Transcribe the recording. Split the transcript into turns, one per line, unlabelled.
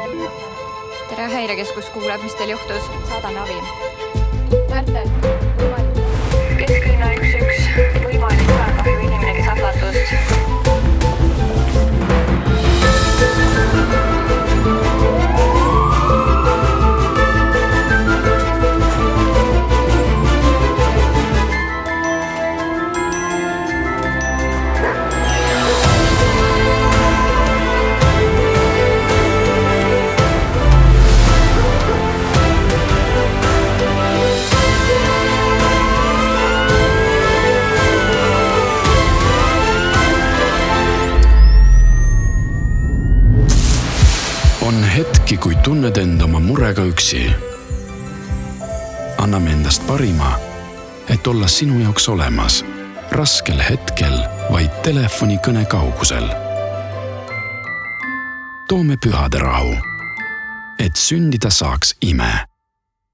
Tere, Häirekeskus kuuleb, mis teil juhtus? Saadan avi.
Märten,
Kesklinna 1-1, võimalik peakahju inimene, kes ahvatust.
On hetki, kui tunned end oma murega üksi. Anname endast parima, et olla sinu jaoks olemas. Raskel hetkel vaid telefonikõne kaugusel. Toome pühade rahu, et sündida saaks ime.